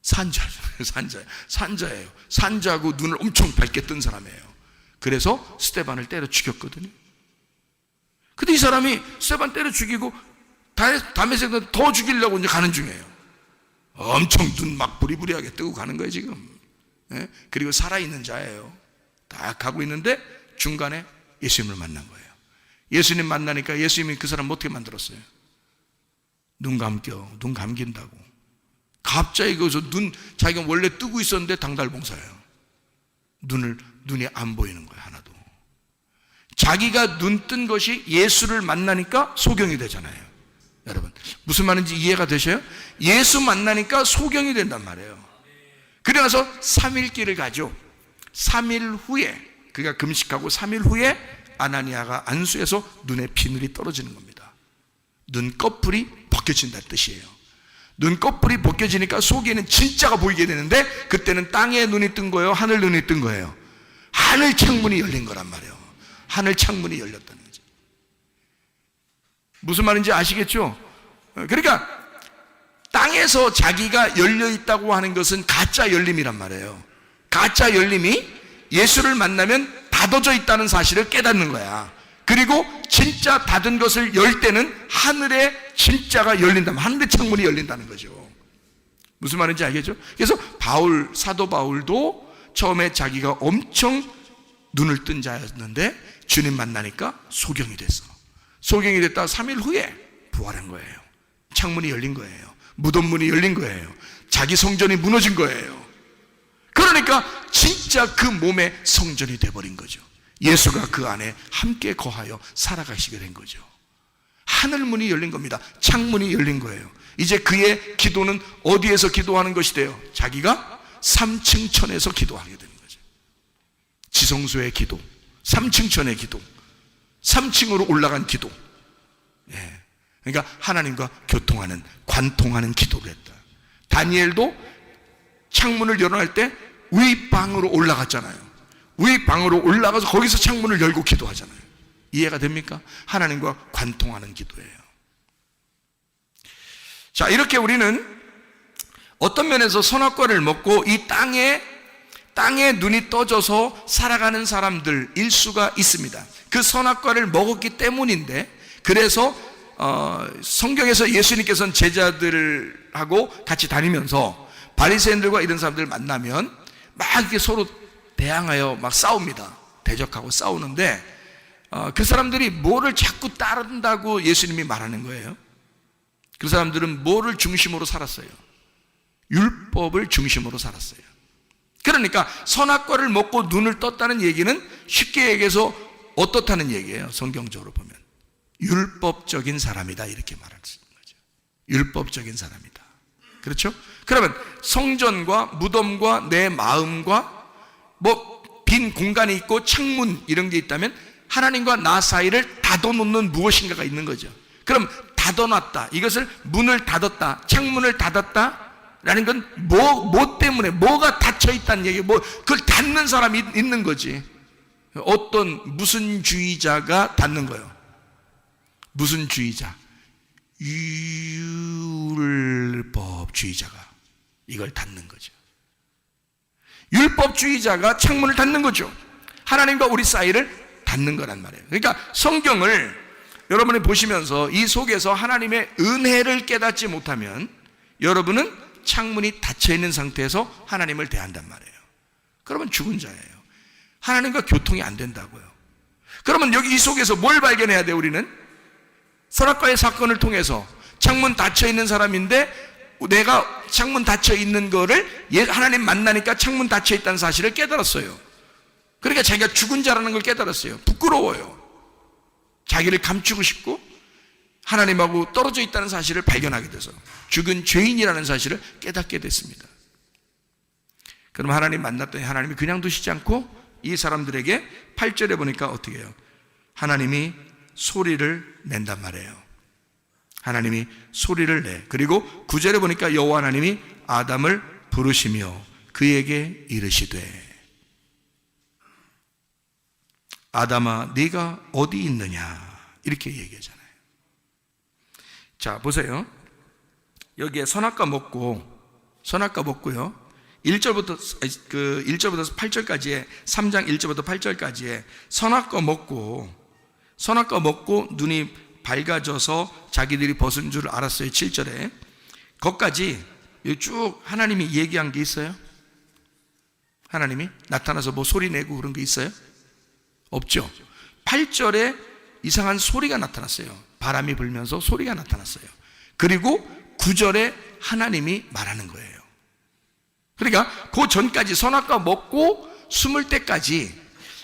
산자예요. 산자고 눈을 엄청 밝게 뜬 사람이에요. 그래서 스데반을 때려 죽였거든요. 근데 이 사람이 스데반 때려 죽이고 다메섹은 더 죽이려고 이제 가는 중이에요. 엄청 눈 막 부리부리하게 뜨고 가는 거예요 지금. 예? 그리고 살아있는 자예요. 딱 가고 있는데 중간에 예수님을 만난 거예요. 예수님 만나니까 예수님이 그 사람 어떻게 만들었어요? 눈 감긴다고. 갑자기 거기서 자기가 원래 뜨고 있었는데 당달봉사예요. 눈이 안 보이는 거예요, 하나도. 자기가 눈 뜬 것이 예수를 만나니까 소경이 되잖아요. 여러분, 무슨 말인지 이해가 되셔요? 예수 만나니까 소경이 된단 말이에요. 그래서 3일길을 가죠. 3일 후에, 그가 금식하고 3일 후에 아나니아가 안수해서 눈에 비늘이 떨어지는 겁니다. 눈꺼풀이 벗겨진다는 뜻이에요. 눈꺼풀이 벗겨지니까 속에는 진짜가 보이게 되는데, 그때는 땅에 눈이 뜬 거예요? 하늘 눈이 뜬 거예요? 하늘 창문이 열린 거란 말이에요. 하늘 창문이 열렸다는 거죠. 무슨 말인지 아시겠죠? 그러니까 땅에서 자기가 열려 있다고 하는 것은 가짜 열림이란 말이에요. 가짜 열림이 예수를 만나면 닫아져 있다는 사실을 깨닫는 거야. 그리고 진짜 닫은 것을 열 때는 하늘에 진짜가 열린다면, 하늘의 창문이 열린다는 거죠. 무슨 말인지 알겠죠? 그래서 사도 바울도 처음에 자기가 엄청 눈을 뜬 자였는데 주님 만나니까 소경이 됐어. 소경이 됐다가 3일 후에 부활한 거예요. 창문이 열린 거예요. 무덤 문이 열린 거예요. 자기 성전이 무너진 거예요. 그러니까 진짜 그 몸의 성전이 돼버린 거죠. 예수가 그 안에 함께 거하여 살아가시게 된 거죠. 하늘문이 열린 겁니다. 창문이 열린 거예요. 이제 그의 기도는 어디에서 기도하는 것이 돼요? 자기가 3층 천에서 기도하게 되는 거죠. 지성소의 기도, 3층 천의 기도, 3층으로 올라간 기도. 예. 그러니까 하나님과 교통하는, 관통하는 기도를 했다. 다니엘도 창문을 열어낼 때 윗방으로 올라갔잖아요. 윗방으로 올라가서 거기서 창문을 열고 기도하잖아요. 이해가 됩니까? 하나님과 관통하는 기도예요. 자, 이렇게 우리는 어떤 면에서 선악과를 먹고 이 땅에 눈이 떠져서 살아가는 사람들일 수가 있습니다. 그 선악과를 먹었기 때문인데, 그래서 성경에서 예수님께서는 제자들하고 같이 다니면서 바리새인들과 이런 사람들 만나면 막 이렇게 서로 대항하여 막 싸웁니다. 대적하고 싸우는데 그 사람들이 뭐를 자꾸 따른다고 예수님이 말하는 거예요? 그 사람들은 뭐를 중심으로 살았어요? 율법을 중심으로 살았어요. 그러니까 선악과를 먹고 눈을 떴다는 얘기는 쉽게 얘기해서 어떻다는 얘기예요? 성경적으로 보면 율법적인 사람이다, 이렇게 말할 수 있는 거죠. 율법적인 사람이다. 그렇죠? 그러면 성전과 무덤과 내 마음과 빈 공간이 있고 창문 이런 게 있다면 하나님과 나 사이를 닫아놓는 무엇인가가 있는 거죠. 그럼 닫아놨다, 이것을 문을 닫았다, 창문을 닫았다 라는 건 뭐 때문에, 뭐가 닫혀있다는 얘기, 그걸 닫는 사람이 있는 거지. 무슨 주의자가 닫는 거예요? 무슨 주의자? 율법주의자가 이걸 닫는 거죠. 율법주의자가 창문을 닫는 거죠. 하나님과 우리 사이를 닫는 거란 말이에요. 그러니까 성경을 여러분이 보시면서 이 속에서 하나님의 은혜를 깨닫지 못하면 여러분은 창문이 닫혀있는 상태에서 하나님을 대한단 말이에요. 그러면 죽은 자예요. 하나님과 교통이 안 된다고요. 그러면 여기 이 속에서 뭘 발견해야 돼요? 우리는 선악과의 사건을 통해서 창문 닫혀있는 사람인데 내가 창문 닫혀있는 거를 하나님 만나니까 창문 닫혀있다는 사실을 깨달았어요. 그러니까 자기가 죽은 자라는 걸 깨달았어요. 부끄러워요. 자기를 감추고 싶고 하나님하고 떨어져 있다는 사실을 발견하게 돼서 죽은 죄인이라는 사실을 깨닫게 됐습니다. 그럼 하나님 만났더니 하나님이 그냥 두시지 않고 이 사람들에게 8절에 보니까 어떻게 해요? 하나님이 소리를 낸단 말이에요. 하나님이 소리를 내. 그리고 9절에 보니까 여호와 하나님이 아담을 부르시며 그에게 이르시되 아담아 네가 어디 있느냐 이렇게 얘기하잖아요. 자 보세요. 여기에 선악과 먹고요. 1절부터 8절까지에 3장 1절부터 8절까지에 선악과 먹고 눈이 밝아져서 자기들이 벗은 줄 알았어요. 7절에 거기까지 쭉 하나님이 얘기한 게 있어요? 하나님이 나타나서 뭐 소리 내고 그런 게 있어요? 없죠. 8절에 이상한 소리가 나타났어요. 바람이 불면서 소리가 나타났어요. 그리고 9절에 하나님이 말하는 거예요. 그러니까 그 전까지 선악과 먹고 숨을 때까지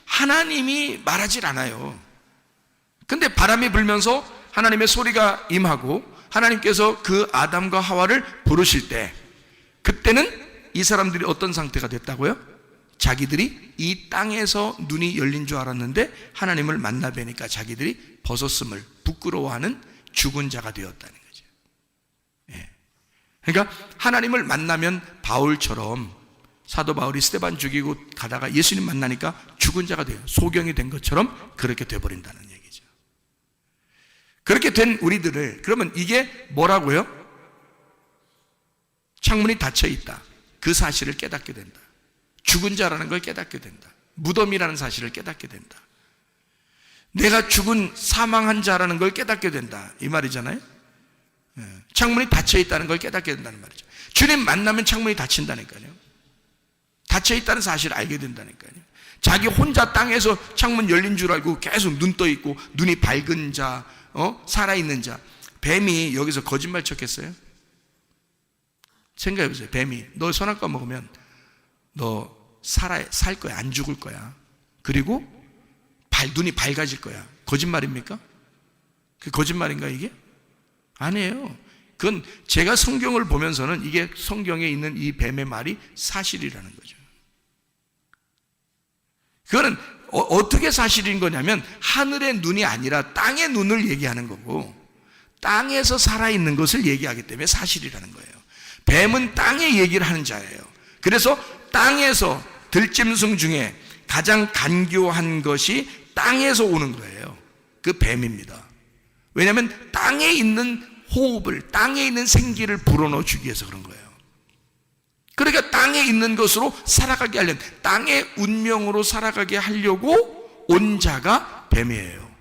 하나님이 말하질 않아요. 근데 바람이 불면서 하나님의 소리가 임하고 하나님께서 그 아담과 하와를 부르실 때 그때는 이 사람들이 어떤 상태가 됐다고요? 자기들이 이 땅에서 눈이 열린 줄 알았는데 하나님을 만나 뵈니까 자기들이 벗었음을 부끄러워하는 죽은 자가 되었다는 거죠. 예. 그러니까 하나님을 만나면 바울처럼 사도 바울이 스데반 죽이고 가다가 예수님 만나니까 죽은 자가 돼요. 소경이 된 것처럼 그렇게 돼버린다는 얘기죠. 그렇게 된 우리들을 그러면 이게 뭐라고요? 창문이 닫혀 있다. 그 사실을 깨닫게 된다. 죽은 자라는 걸 깨닫게 된다. 무덤이라는 사실을 깨닫게 된다. 내가 죽은 사망한 자라는 걸 깨닫게 된다. 이 말이잖아요. 창문이 닫혀 있다는 걸 깨닫게 된다는 말이죠. 주님 만나면 창문이 닫힌다니까요. 닫혀 있다는 사실을 알게 된다니까요. 자기 혼자 땅에서 창문 열린 줄 알고 계속 눈 떠 있고 눈이 밝은 자, 살아있는 자. 뱀이 여기서 거짓말 쳤겠어요? 생각해 보세요. 뱀이 너 선악과 먹으면 너 살 거야. 안 죽을 거야. 그리고 눈이 밝아질 거야. 거짓말입니까? 그 거짓말인가 이게? 아니에요. 그건 제가 성경을 보면서는 이게 성경에 있는 이 뱀의 말이 사실이라는 거죠. 그거는 어떻게 사실인 거냐면 하늘의 눈이 아니라 땅의 눈을 얘기하는 거고 땅에서 살아있는 것을 얘기하기 때문에 사실이라는 거예요. 뱀은 땅의 얘기를 하는 자예요. 그래서 땅에서 들짐승 중에 가장 간교한 것이 땅에서 오는 거예요. 그 뱀입니다. 왜냐하면 땅에 있는 호흡을, 땅에 있는 생기를 불어넣어 주기 위해서 그런 거예요. 그러니까 땅에 있는 것으로 살아가게 하려는, 땅의 운명으로 살아가게 하려고 온 자가 뱀이에요.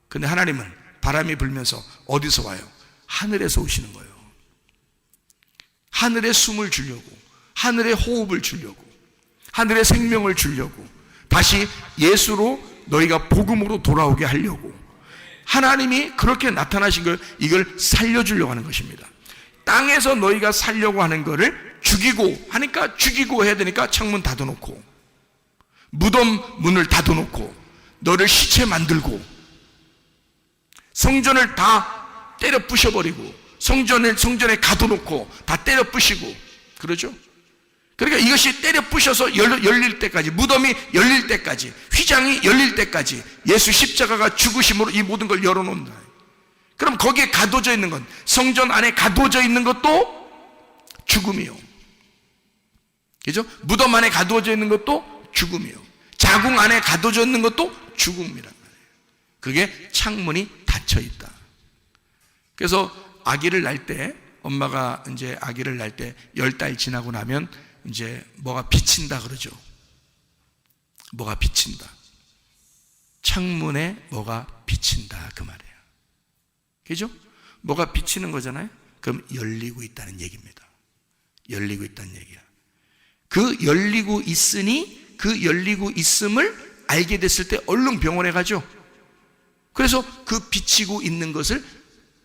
근데 하나님은 바람이 불면서 어디서 와요? 하늘에서 오시는 거예요. 하늘에 숨을 주려고, 하늘의 호흡을 주려고, 하늘의 생명을 주려고, 다시 예수로 너희가 복음으로 돌아오게 하려고 하나님이 그렇게 나타나신 걸, 이걸 살려주려고 하는 것입니다. 땅에서 너희가 살려고 하는 거를 죽이고 하니까, 죽이고 해야 되니까 창문 닫아놓고 무덤 문을 닫아놓고 너를 시체 만들고 성전을 다 때려 부셔버리고 성전에 가둬놓고 다 때려 부시고 그러죠. 그러니까 이것이 때려 부셔서 열릴 때까지, 무덤이 열릴 때까지, 휘장이 열릴 때까지 예수 십자가가 죽으심으로 이 모든 걸 열어놓는다. 그럼 거기에 가둬져 있는 건, 성전 안에 가둬져 있는 것도 죽음이요. 그죠? 무덤 안에 가둬져 있는 것도 죽음이요. 자궁 안에 가둬져 있는 것도 죽음이란 말이에요. 그게 창문이 닫혀 있다. 그래서 아기를 낳을 때, 엄마가 이제 아기를 낳을 때 10달 지나고 나면 이제 뭐가 비친다 그러죠. 뭐가 비친다. 창문에 뭐가 비친다 그 말이에요. 그죠? 뭐가 비치는 거잖아요. 그럼 열리고 있다는 얘기입니다. 열리고 있다는 얘기야. 그 열리고 있으니 그 열리고 있음을 알게 됐을 때 얼른 병원에 가죠. 그래서 그 비치고 있는 것을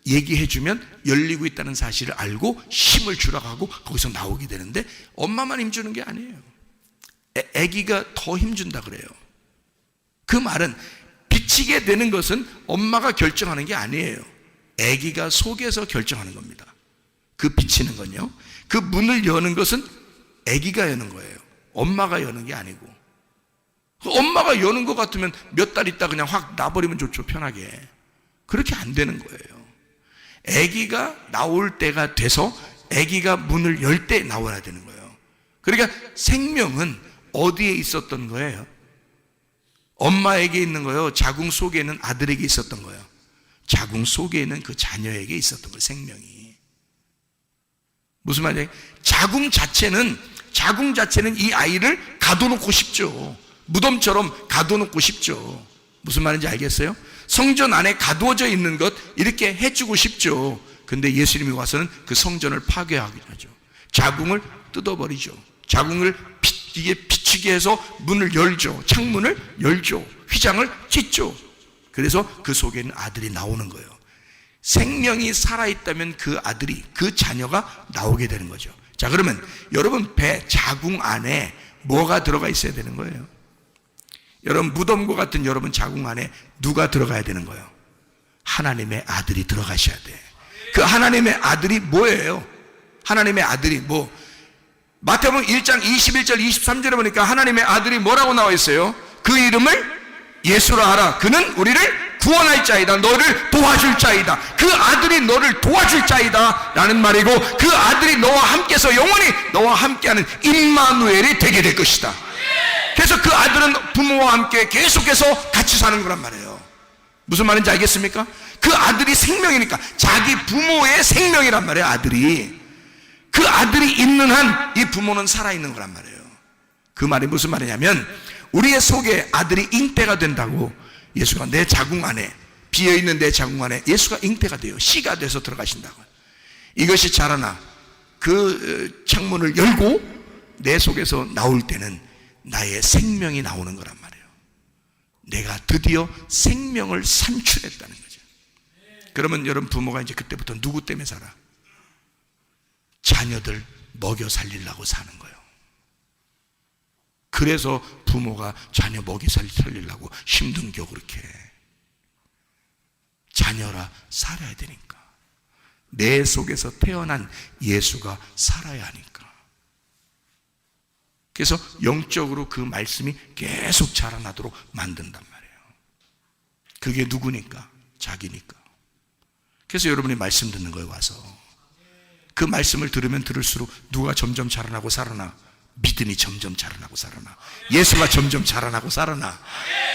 얘기해주면 열리고 있다는 사실을 알고 힘을 주라고 하고 거기서 나오게 되는데, 엄마만 힘주는 게 아니에요. 아기가 더 힘준다 그래요. 그 말은 비치게 되는 것은 엄마가 결정하는 게 아니에요. 아기가 속에서 결정하는 겁니다. 그 비치는 건요, 그 문을 여는 것은 아기가 여는 거예요. 엄마가 여는 게 아니고. 엄마가 여는 것 같으면 몇 달 있다 그냥 확 놔버리면 좋죠, 편하게. 그렇게 안 되는 거예요. 아기가 나올 때가 돼서 아기가 문을 열 때 나와야 되는 거예요. 그러니까 생명은 어디에 있었던 거예요? 엄마에게 있는 거예요? 자궁 속에 있는 아들에게 있었던 거예요? 자궁 속에 있는 그 자녀에게 있었던 거예요, 생명이. 무슨 말이에요? 자궁 자체는 이 아이를 가둬놓고 싶죠. 무덤처럼 가둬놓고 싶죠. 무슨 말인지 알겠어요? 성전 안에 가두어져 있는 것 이렇게 해주고 싶죠. 근데 예수님이 와서는 그 성전을 파괴하게 하죠. 자궁을 뜯어버리죠. 자궁을 이게 비치게 해서 문을 열죠. 창문을 열죠. 휘장을 찢죠. 그래서 그 속에 있는 아들이 나오는 거예요. 생명이 살아있다면 그 아들이, 그 자녀가 나오게 되는 거죠. 자, 그러면 여러분 배 자궁 안에 뭐가 들어가 있어야 되는 거예요? 여러분 무덤과 같은 여러분 자궁 안에 누가 들어가야 되는 거예요? 하나님의 아들이 들어가셔야 돼. 그 하나님의 아들이 뭐예요? 하나님의 아들이 뭐? 마태복음 1장 21절 23절에 보니까 하나님의 아들이 뭐라고 나와 있어요? 그 이름을 예수라 하라. 그는 우리를 구원할 자이다. 너를 도와줄 자이다. 그 아들이 너를 도와줄 자이다 라는 말이고, 그 아들이 너와 함께서 영원히 너와 함께하는 임마누엘이 되게 될 것이다. 그래서 그 아들은 부모와 함께 계속해서 같이 사는 거란 말이에요. 무슨 말인지 알겠습니까? 그 아들이 생명이니까 자기 부모의 생명이란 말이에요. 아들이. 그 아들이 있는 한 이 부모는 살아있는 거란 말이에요. 그 말이 무슨 말이냐면, 우리의 속에 아들이 잉태가 된다고. 예수가 내 자궁 안에, 비어있는 내 자궁 안에 예수가 잉태가 돼요. 씨가 돼서 들어가신다고. 이것이 자라나 그 창문을 열고 내 속에서 나올 때는 나의 생명이 나오는 거란 말이에요. 내가 드디어 생명을 산출했다는 거죠. 그러면 여러분 부모가 이제 그때부터 누구 때문에 살아? 자녀들 먹여 살리려고 사는 거예요. 그래서 부모가 자녀 먹여 살리려고 힘든 겨 그렇게. 자녀라 살아야 되니까. 내 속에서 태어난 예수가 살아야 하니까. 그래서 영적으로 그 말씀이 계속 자라나도록 만든단 말이에요. 그게 누구니까? 자기니까. 그래서 여러분이 말씀 듣는 거에 와서 그 말씀을 들으면 들을수록 누가 점점 자라나고 살아나? 믿음이 점점 자라나고 살아나. 예수가 점점 자라나고 살아나.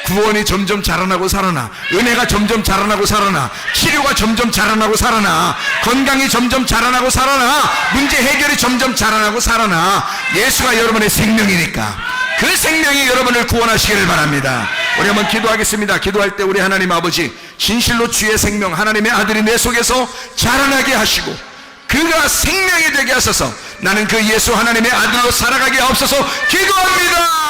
구원이 점점 자라나고 살아나. 은혜가 점점 자라나고 살아나. 치료가 점점 자라나고 살아나. 건강이 점점 자라나고 살아나. 문제 해결이 점점 자라나고 살아나. 예수가 여러분의 생명이니까 그 생명이 여러분을 구원하시기를 바랍니다. 우리 한번 기도하겠습니다. 기도할 때 우리 하나님 아버지, 진실로 주의 생명 하나님의 아들이 내 속에서 자라나게 하시고 그가 생명이 되게 하소서. 나는 그 예수 하나님의 아들로 살아가게 하옵소서. 기도합니다.